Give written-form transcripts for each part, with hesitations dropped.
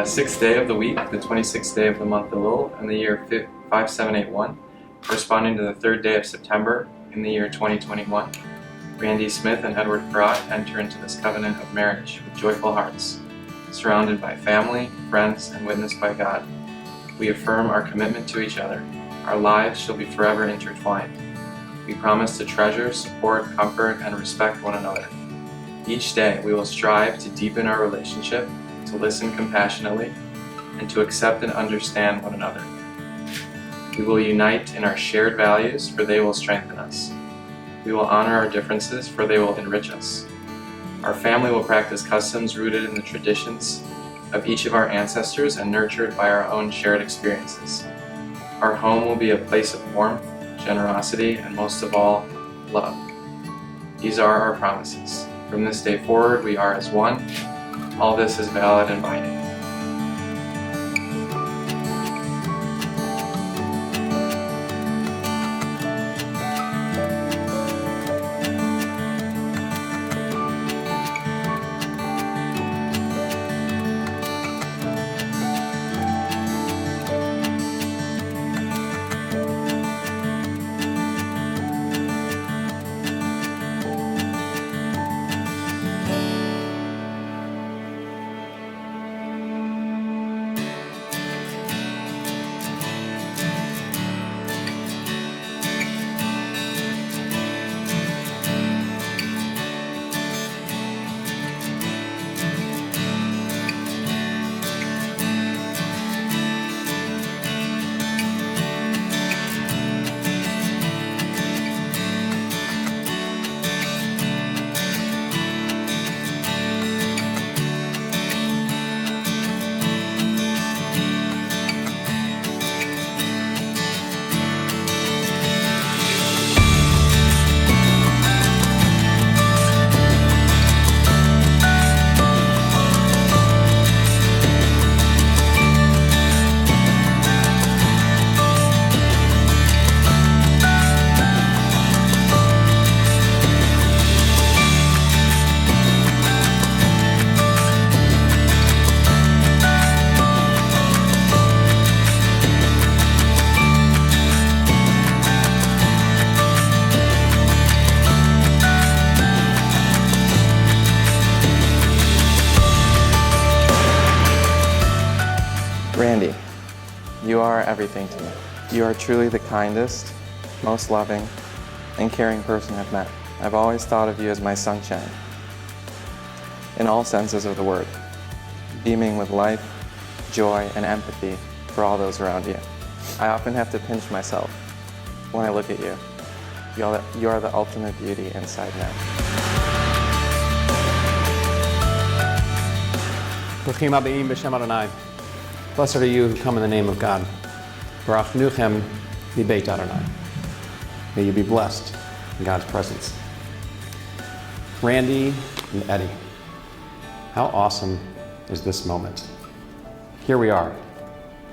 sixth day of the week, the 26th day of the month Elul, in the year 5781, corresponding to the third day of September in the year 2021. Randi Smith and Edward Perrott enter into this covenant of marriage with joyful hearts, surrounded by family, friends, and witnessed by God. We affirm our commitment to each other. Our lives shall be forever intertwined. We promise to treasure, support, comfort, and respect one another. Each day we will strive to deepen our relationship, to listen compassionately, and to accept and understand one another. We will unite in our shared values, for they will strengthen us. We will honor our differences, for they will enrich us. Our family will practice customs rooted in the traditions of each of our ancestors and nurtured by our own shared experiences. Our home will be a place of warmth, generosity, and most of all, love. These are our promises. From this day forward, we are as one. All this is valid and binding. Randi, you are everything to me. You are truly the kindest, most loving, and caring person I've met. I've always thought of you as my sunshine, in all senses of the word, beaming with life, joy, and empathy for all those around you. I often have to pinch myself when I look at you. You are the ultimate beauty inside and out. Bruchim Aba'im B'Shem Adonai. Blessed are you who come in the name of God. Baruch Nuchem Libeit Adonai. May you be blessed in God's presence. Randi and Eddie, how awesome is this moment? Here we are,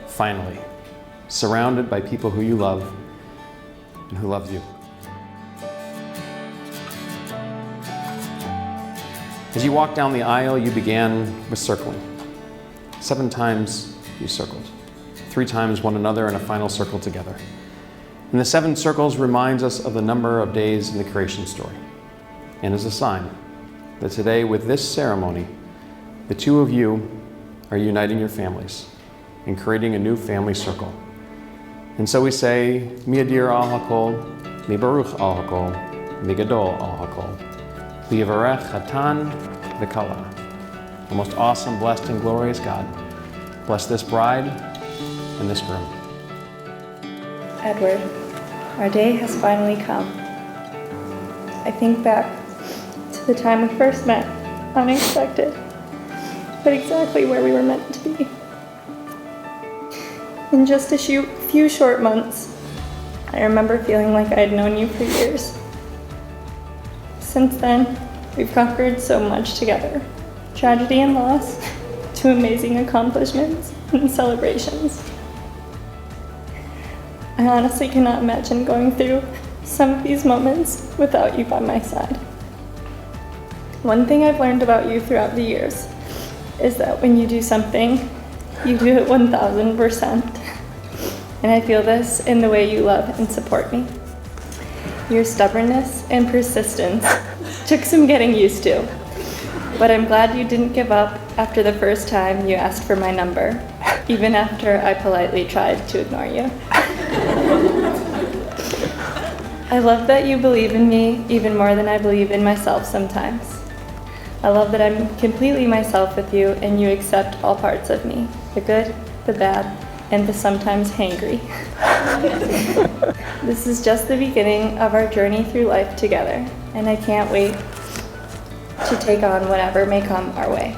finally, surrounded by people who you love and who love you. As you walked down the aisle, you began with circling. 7 times you circled. 3 times one another and a final circle together. And the 7 circles reminds us of the number of days in the creation story. And is a sign that today, with this ceremony, the 2 of you are uniting your families and creating a new family circle. And so we say, Mi Adir al Hakol, Mi Baruch al Hakol, Mi Gadol al Hakol, Li Yavarech Hatan V'Kala. The most awesome, blessed, and glorious God, bless this bride and this groom. Edward, our day has finally come. I think back to the time we first met, unexpected, but exactly where we were meant to be. In just a few short months, I remember feeling like I'd known you for years. Since then, we've conquered so much together, tragedy and loss, to amazing accomplishments and celebrations. I honestly cannot imagine going through some of these moments without you by my side. One thing I've learned about you throughout the years is that when you do something You do it 1000%. And I feel this in the way you love and support me. Your stubbornness and persistence took some getting used to, but I'm glad you didn't give up after the first time you asked for my number, even after I politely tried to ignore you. I love that you believe in me even more than I believe in myself sometimes. I love that I'm completely myself with you and you accept all parts of me, the good, the bad, and the sometimes hangry. This is just the beginning of our journey through life together, and I can't wait to take on whatever may come our way.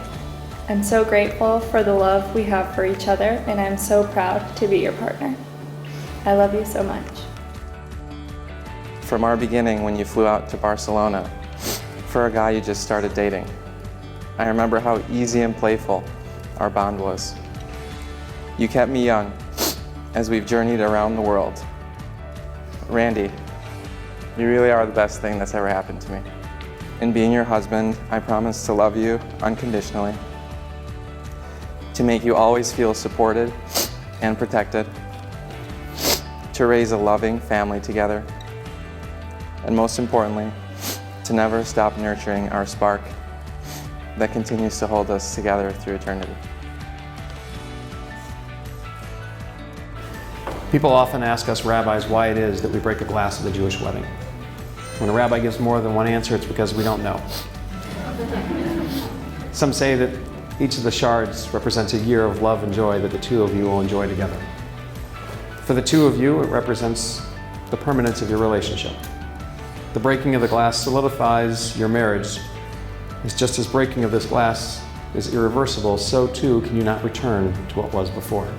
I'm so grateful for the love we have for each other, and I'm so proud to be your partner. I love you so much. From our beginning when you flew out to Barcelona for a guy you just started dating, I remember how easy and playful our bond was. You kept me young as we've journeyed around the world. Randy, you really are the best thing that's ever happened to me. In being your husband, I promise to love you unconditionally, to make you always feel supported and protected, to raise a loving family together, and most importantly, to never stop nurturing our spark that continues to hold us together through eternity. People often ask us rabbis why it is that we break a glass at a Jewish wedding. When a rabbi gives more than one answer, it's because we don't know. Some say that each of the shards represents a year of love and joy that the two of you will enjoy together. For the two of you, it represents the permanence of your relationship. The breaking of the glass solidifies your marriage. It's just as breaking of this glass is irreversible, so too can you not return to what was before.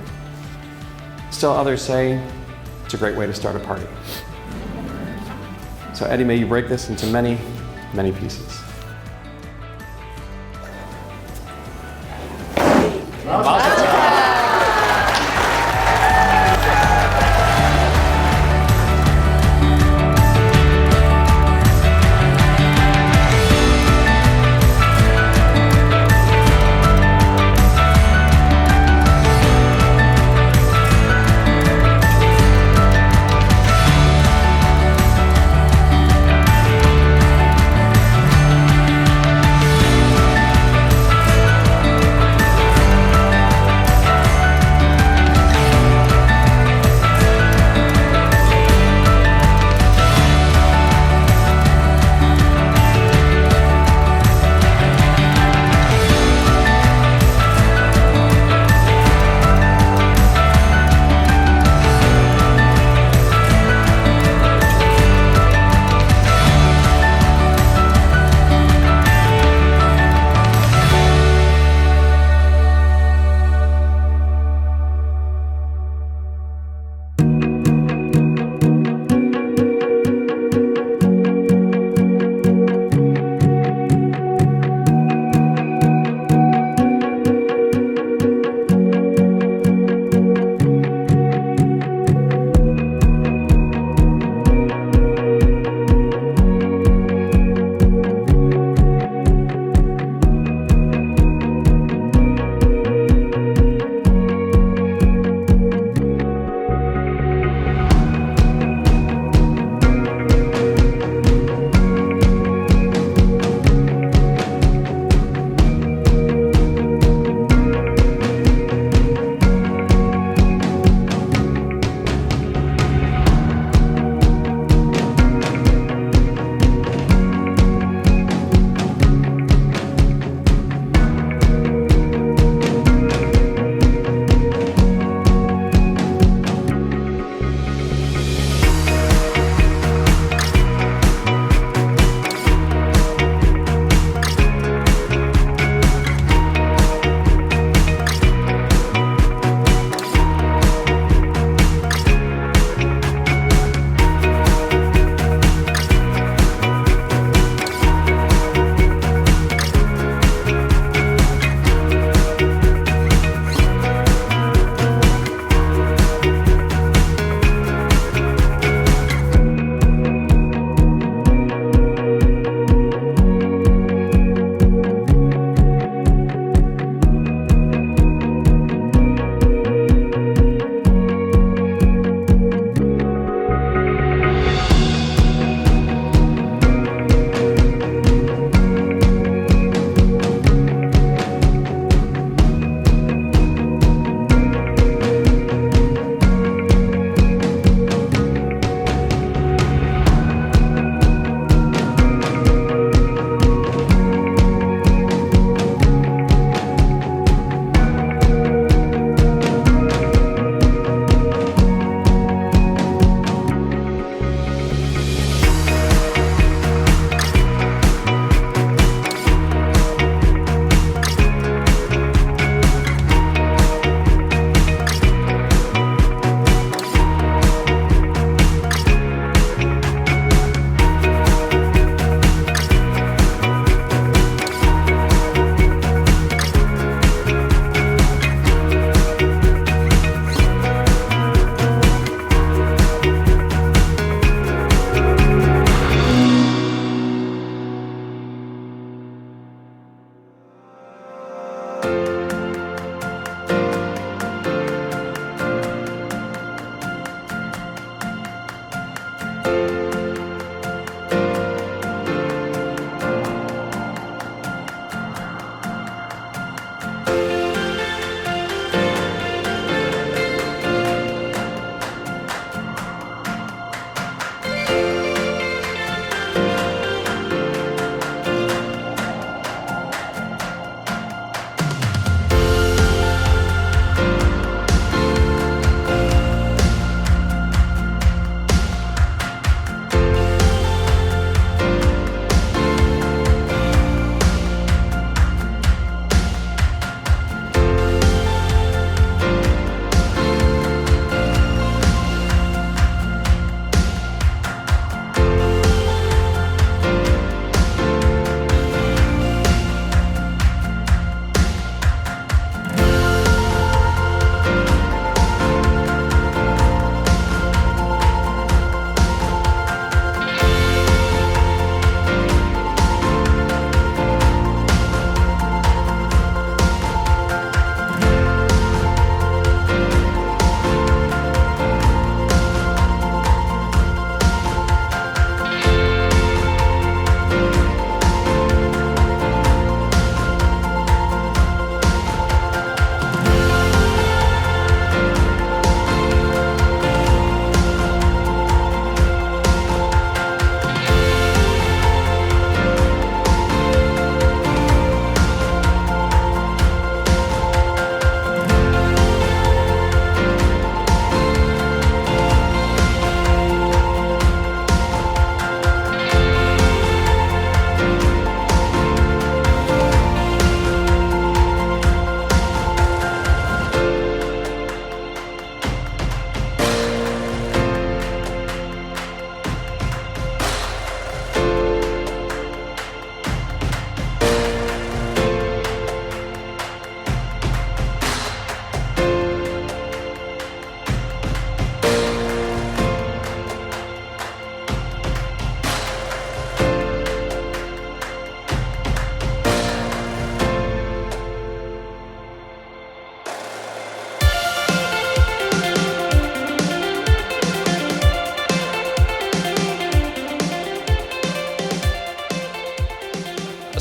Still others say it's a great way to start a party. So Eddie, may you break this into many, many pieces.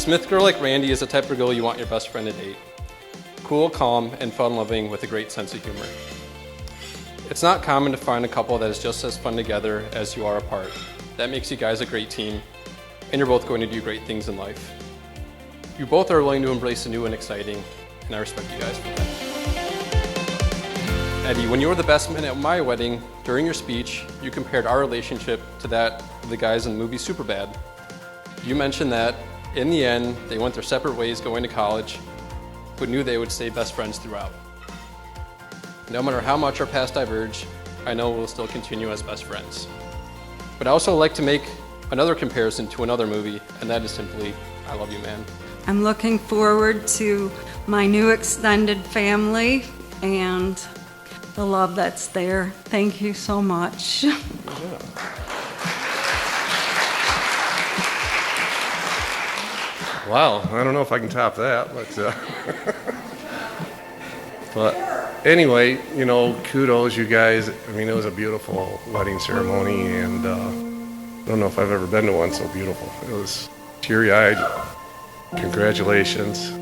Smith girl like Randi is the type of girl you want your best friend to date. Cool, calm, and fun-loving with a great sense of humor. It's not common to find a couple that is just as fun together as you are apart. That makes you guys a great team, and you're both going to do great things in life. You both are willing to embrace the new and exciting, and I respect you guys for that. Eddie, when you were the best man at my wedding, during your speech, you compared our relationship to that of the guys in the movie Superbad. You mentioned that, in the end, they went their separate ways going to college, but knew they would stay best friends throughout. No matter how much our paths diverge, I know we'll still continue as best friends. But I also like to make another comparison to another movie, and that is simply I Love You, Man. I'm looking forward to my new extended family and the love that's there. Thank you so much. Wow, I don't know if I can top that, but anyway, you know, kudos, you guys. I mean, it was a beautiful wedding ceremony, and I don't know if I've ever been to one so beautiful. It was teary-eyed. Congratulations.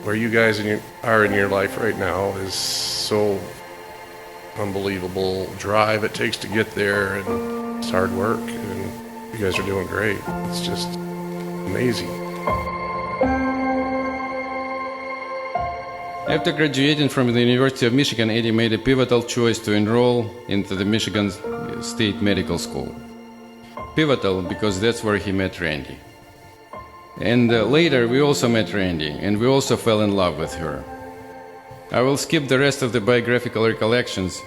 Where you guys are in your life right now is so unbelievable drive it takes to get there, and it's hard work, and you guys are doing great. It's just amazing. After graduating from the University of Michigan, Eddie made a pivotal choice to enroll into the Michigan State Medical School. Pivotal because that's where he met Randi. And later we also met Randi, and we also fell in love with her. I will skip the rest of the biographical recollections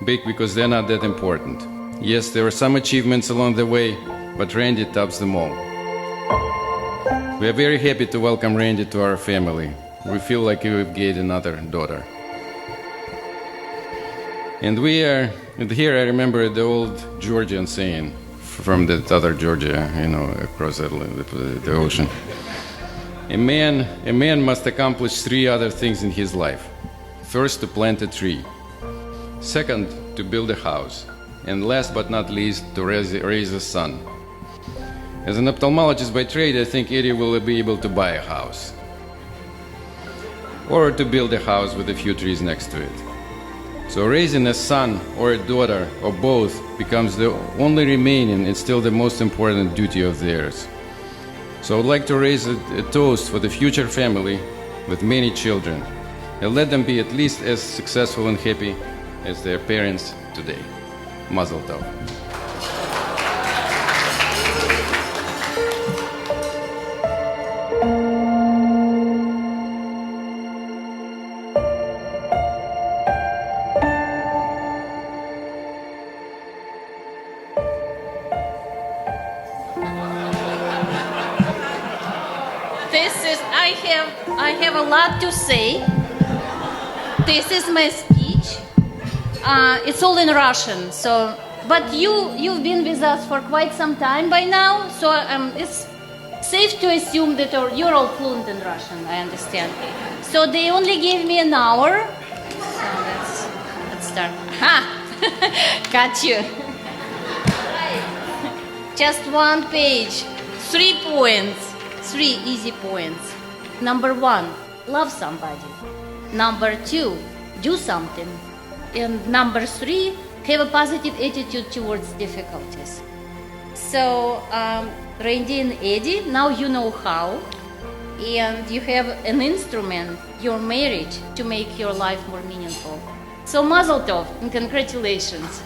because they're not that important. Yes, there were some achievements along the way, but Randi tops them all. We are very happy to welcome Randi to our family. We feel like we've gained another daughter. And here I remember the old Georgian saying from that other Georgia, you know, across the ocean. A man must accomplish 3 other things in his life. First, to plant a tree. Second, to build a house. And last but not least, to raise a son. As an ophthalmologist by trade, I think Eddie will be able to buy a house. Or to build a house with a few trees next to it. So raising a son or a daughter or both becomes the only remaining and still the most important duty of theirs. So I would like to raise a toast for the future family with many children and let them be at least as successful and happy as their parents today. Mazel tov. I have a lot to say. This is my speech. It's all in Russian, so. But you've been with us for quite some time by now, so it's safe to assume that you're all fluent in Russian. I understand. So they only gave me an hour. So let's start. Ha! Got you. Just one page, 3 points, 3 easy points. Number 1, love somebody. Number 2, do something. And number 3, have a positive attitude towards difficulties. So, Randi and Eddie, now you know how. And you have an instrument, your marriage, to make your life more meaningful. So, mazel tov and congratulations.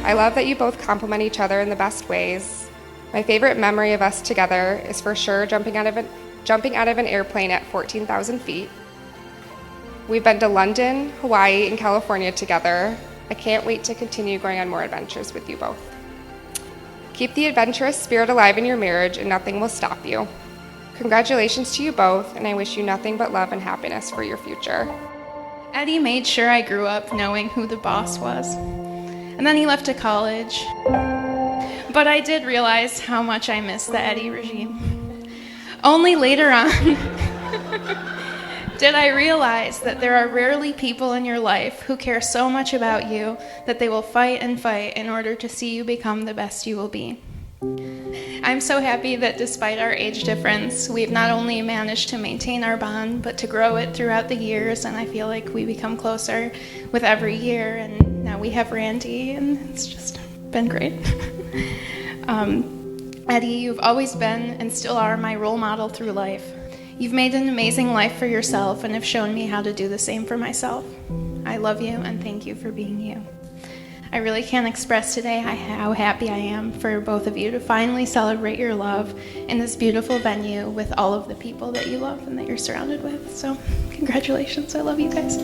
I love that you both complement each other in the best ways. My favorite memory of us together is for sure jumping out of an airplane at 14,000 feet. We've been to London, Hawaii, and California together. I can't wait to continue going on more adventures with you both. Keep the adventurous spirit alive in your marriage and nothing will stop you. Congratulations to you both, and I wish you nothing but love and happiness for your future. Eddie made sure I grew up knowing who the boss was. And then he left to college. But I did realize how much I missed the Eddie regime. Only later on did I realize that there are rarely people in your life who care so much about you that they will fight and fight in order to see you become the best you will be. I'm so happy that despite our age difference, we've not only managed to maintain our bond, but to grow it throughout the years, and I feel like we become closer with every year, and now we have Randi, and it's just been great. Eddie, you've always been and still are my role model through life. You've made an amazing life for yourself and have shown me how to do the same for myself. I love you and thank you for being you. I really can't express today how happy I am for both of you to finally celebrate your love in this beautiful venue with all of the people that you love and that you're surrounded with. So, congratulations. I love you guys.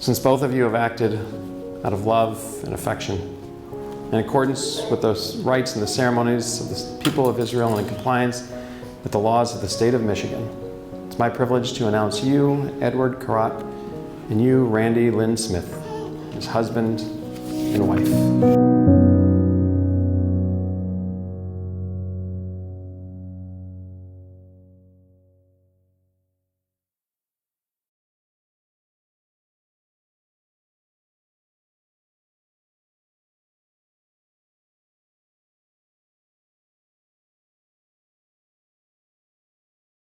Since both of you have acted out of love and affection, in accordance with the rites and the ceremonies of the people of Israel and in compliance with the laws of the state of Michigan, it's my privilege to announce you, Edward Karat, and you, Randi Lynn Smith, as husband and wife.